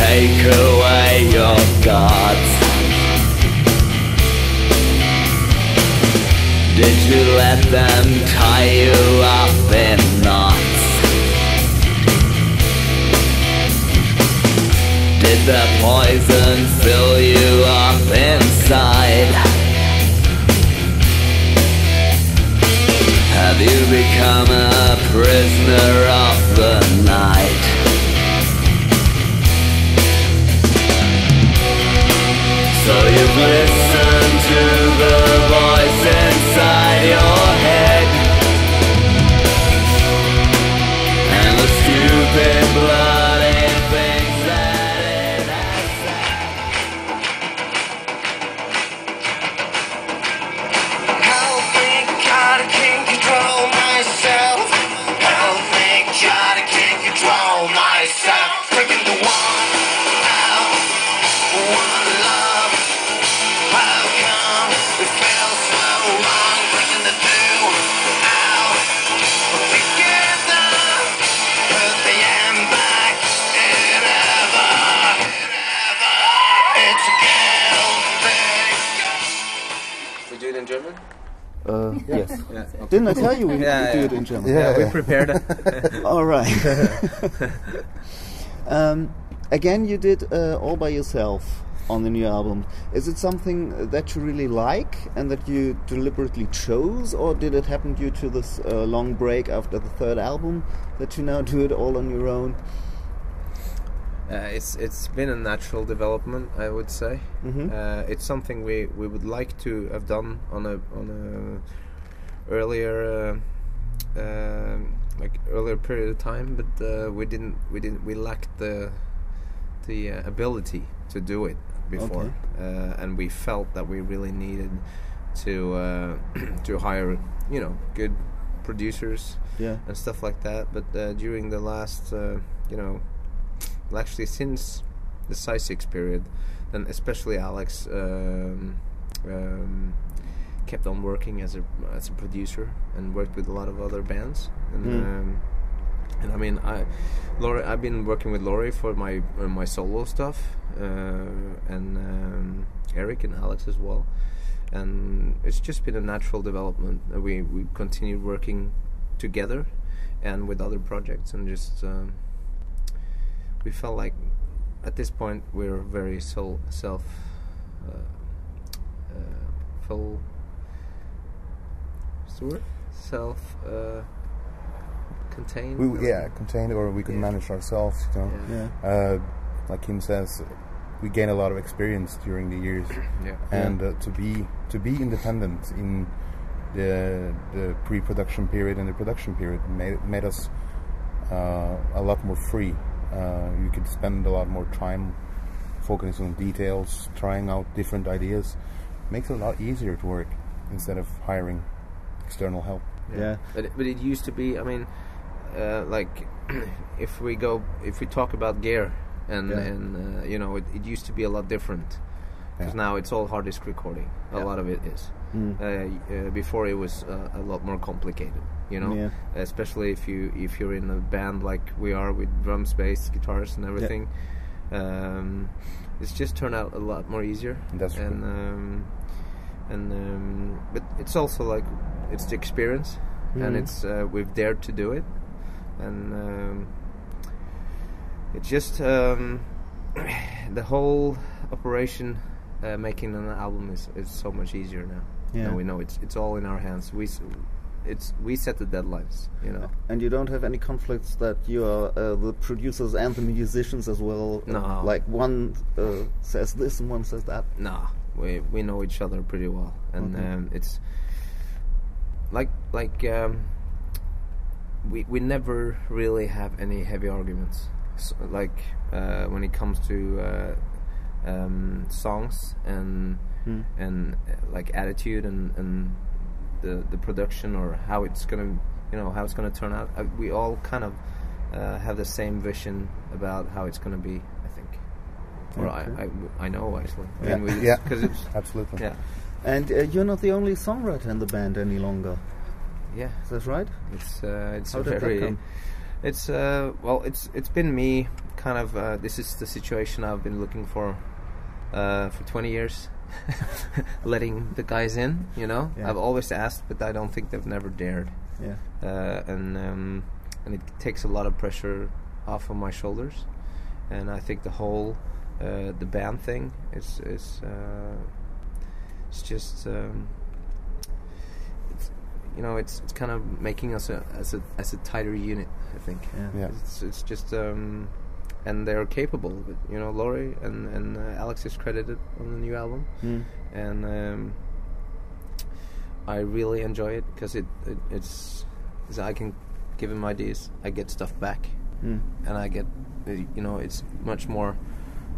take away your gods? Did you let them tie you up in knots? Did the poison fill you up inside? Have you become a prisoner of the night? So you've listened to the voice inside your head, and the stupid bloody things that it has said. Help me, God, I can't control myself. Help me, God, I can't control myself. Taking the one out, one love. How come it feels so wrong? Breaking the two out together. Put the end back in ever. It's a guilt thing. We do it in German? Yes. Yeah. Okay. Didn't I tell you we do it in German? Yeah, we prepared it. All right. Again, you did all by yourself on the new album. Is it something that you really like and that you deliberately chose, or did it happen due to this long break after the third album that you now do it all on your own? It's been a natural development, I would say. It's something we would like to have done on a earlier earlier period of time, but we lacked the ability to do it before, and we felt that we really needed to to hire good producers and stuff like that. But during the last actually since the Sci-6 period, and especially Alex kept on working as a producer and worked with a lot of other bands, and I mean I've been working with Lorry for my solo stuff, and Eric and Alex as well, and it's just been a natural development. We continued working together and with other projects, and just we felt like at this point we're very full contained. Contained, or we could manage ourselves. Like Kim says, we gained a lot of experience during the years, and to be independent in the pre-production period and the production period made us a lot more free. You could spend a lot more time focusing on details, trying out different ideas. Makes it a lot easier to work instead of hiring external help. But it used to be, I mean, like if we talk about gear and it used to be a lot different, because now it's all hard disk recording. A lot of it is. Before it was a lot more complicated, especially if you're in a band like we are, with drums, bass, guitars and everything. It's just turned out a lot more easier. That's true. But it's also like it's the experience, and it's we've dared to do it, and it's just the whole operation. Making an album is so much easier now. Now we know it's all in our hands. We set the deadlines, And you don't have any conflicts that you are the producers and the musicians as well. No. Like one says this and one says that. No, we know each other pretty well, and it's like we never really have any heavy arguments. So, like when it comes to songs and like attitude and the production, or how it's gonna turn out. We all kind of have the same vision about how it's gonna be, I think. Or I know, actually. Because it's absolutely. Yeah. And you're not the only songwriter in the band any longer. Yeah, is that right? It's How did that come? It's well, it's been me kind of. This is the situation I've been looking for 20 years, letting the guys in. You know, I've always asked, but I don't think they've never dared. Yeah. And it takes a lot of pressure off of my shoulders, and I think the whole the band thing is it's just. You know, it's kind of making us as a tighter unit, I think. Yeah. It's just and they're capable of it. You know, Lorry and Alex is credited on the new album, and I really enjoy it because it's I can give him ideas, I get stuff back, and I get you know, it's much more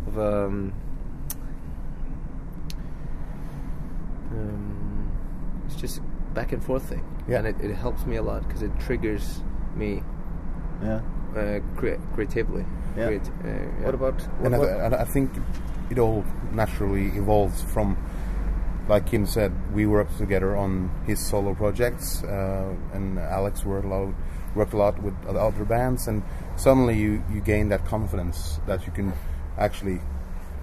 of a it's just back and forth thing, and it helps me a lot because it triggers me creatively. What about and I think it all naturally evolves from, like Kim said, we worked together on his solo projects, and Alex worked a lot with other bands, and suddenly you gain that confidence that you can actually,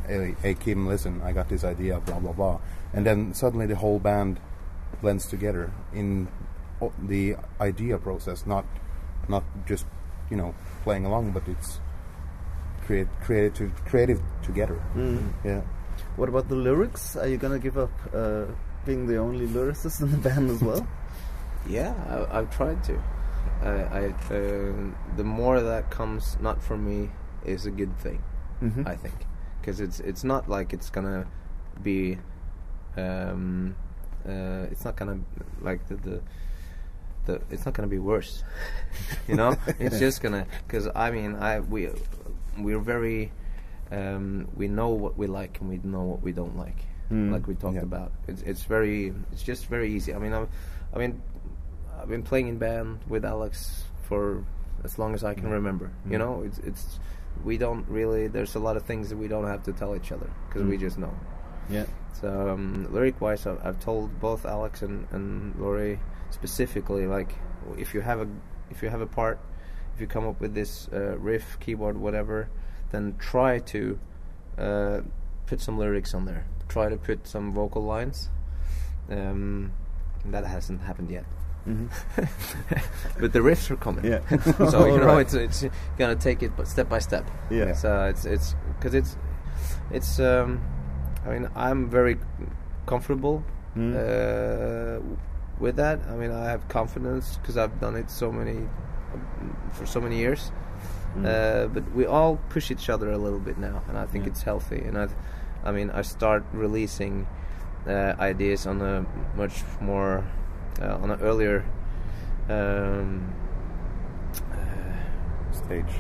hey Kim, listen, I got this idea, blah blah blah, and then suddenly the whole band blends together in the idea process, not just, you know, playing along, but it's creative together. Yeah. What about the lyrics? Are you gonna give up being the only lyricist in the band as well? Yeah, I've tried to. The more that comes not from me is a good thing, I think, because it's not like it's gonna be. It's not gonna like the it's not gonna be worse, you know. It's just gonna, because I mean we're very we know what we like and we know what we don't like, like we talked about. It's just very easy. I mean I've been playing in band with Alex for as long as I can remember. You know, it's we don't really. There's a lot of things that we don't have to tell each other because we just know. Yeah. So lyric-wise, I've told both Alex and Lorry specifically, like, if you have a part, if you come up with this riff, keyboard, whatever, then try to put some lyrics on there. Try to put some vocal lines. That hasn't happened yet. But the riffs are coming. Yeah. So you know, it's gonna take it step by step. Yeah. So it's because it's. I mean, I'm very comfortable with that. I mean, I have confidence because I've done it for so many years. But we all push each other a little bit now, and I think it's healthy. And I start releasing ideas on a much more on an earlier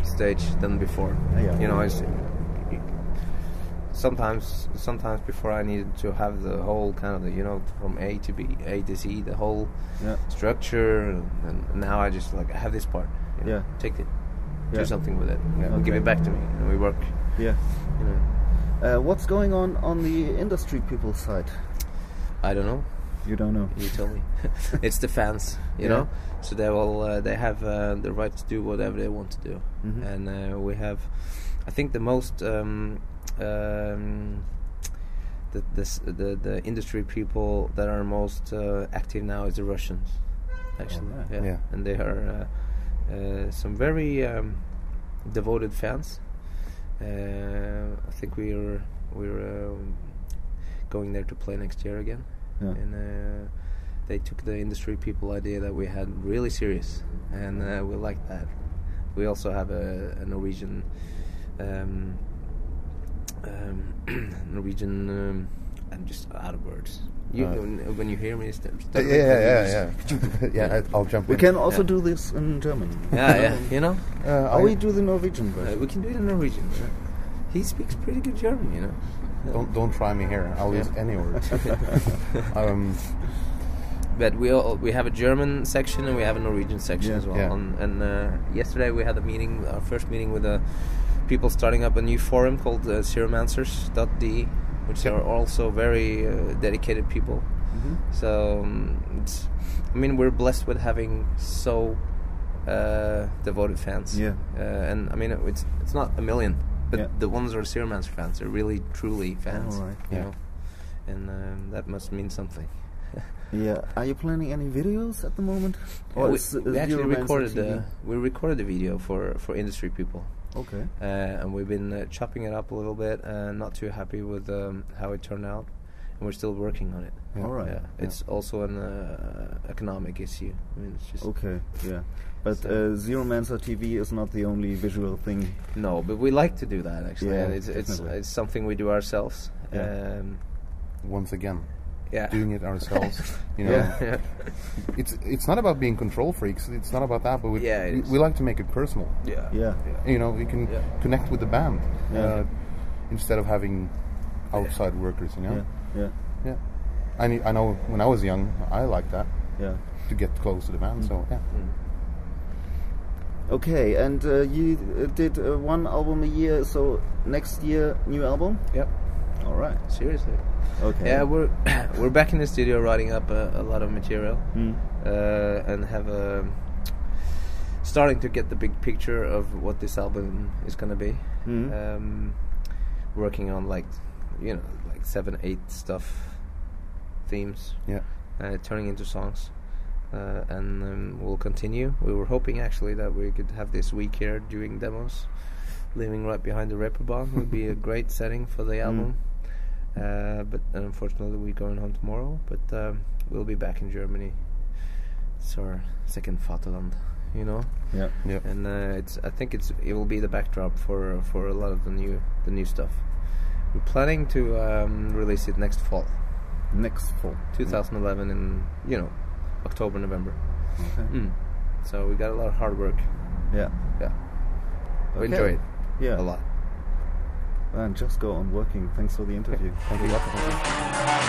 stage than before. You know, sometimes before I needed to have the whole kind of the, you know, from A to B, A to Z, the whole structure, and now I just like, I have this part, you know, take it, do something with it, give it back to me, and we work. You know. What's going on the industry people's side? I don't know. You don't know? You tell me. It's the fans, you know. So they will. They have the right to do whatever they want to do, and we have. I think the most. The industry people that are most active now is the Russians, actually. And they are some very devoted fans. I think we're going there to play next year again, and they took the industry people idea that we had really serious, and we like that. We also have a Norwegian. I'm just out of words. When you hear me, I'll jump in. We can also do this in German. You know. We do the Norwegian version. We can do it in Norwegian. He speaks pretty good German, you know. Don't try me here. I'll use any words. But we have a German section and we have a Norwegian section as well. And yesterday we had our first meeting with the people starting up a new forum called Zeromancers.de, which are also very dedicated people. So I mean, we're blessed with having so devoted fans. Yeah. And I mean, it's not a million, but Yeah. the ones that are Zeromancer fans, they're really truly fans. All right. You Yeah. know, and that must mean something. Yeah. Are you planning any videos at the moment? Yeah, is we actually Zeromancer TV? recorded a video for industry people. Okay. And we've been chopping it up a little bit, and not too happy with how it turned out, and we're still working on it. Yeah. All right. Yeah. It's also an economic issue. I mean, it's just Okay. Yeah. But So- Zeromancer TV is not the only visual thing. no, but we like to do that actually, Yeah, and it's definitely. it's something we do ourselves. Yeah. Once again, Yeah. doing it ourselves. You know, Yeah. it's not about being control freaks. It's not about that. But Yeah, it is. we like to make it personal. Yeah. Yeah. You know, you can Yeah. connect with the band Yeah. instead of having outside workers. You know. Yeah. Yeah. Yeah. I know when I was young, I liked that Yeah. to get close to the band. So yeah. Okay, and you did one album a year, so next year new album? Yep. All right. Seriously. Okay. Yeah, we're back in the studio writing up a lot of material, Hmm. and have starting to get the big picture of what this album is gonna be. Hmm. Working on like 7-8 themes, Yeah. turning into songs, and we'll continue. We were hoping actually that we could have this week here doing demos, living right behind the Reeperbahn would be a great setting for the album. But unfortunately we're going home tomorrow, but we'll be back in Germany. It's our second Vaterland, you know. Yeah. Yeah. And I think it will be the backdrop for a lot of the new stuff. We're planning to release it next fall, Next fall. 2011, in October, November. Okay. So we got a lot of hard work. Yeah. Yeah, we Okay. enjoy it Yeah. a lot. And just go on working. Thanks for the interview. Thank you.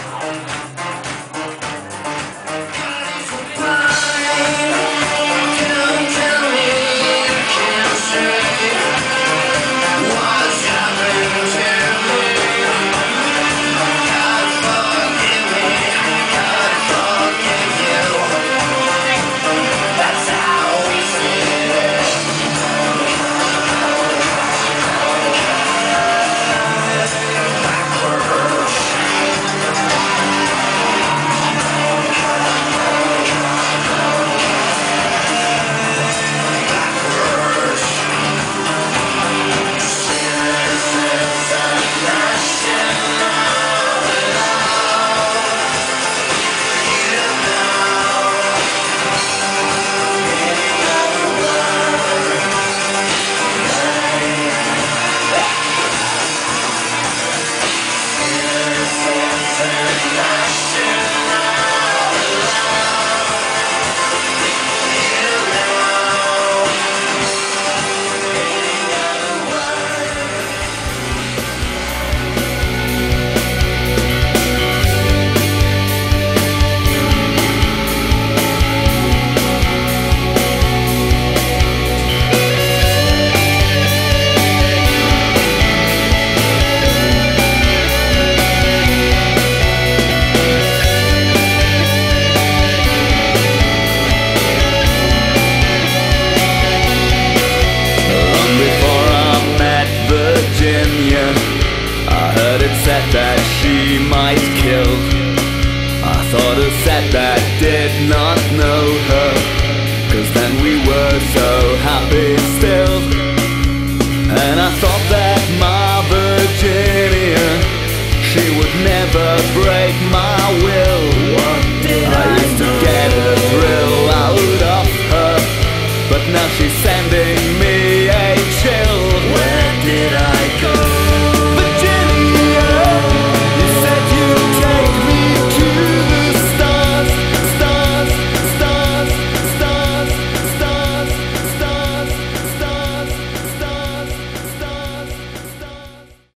That she might kill. I thought it said that did not know her, 'cause then we were so happy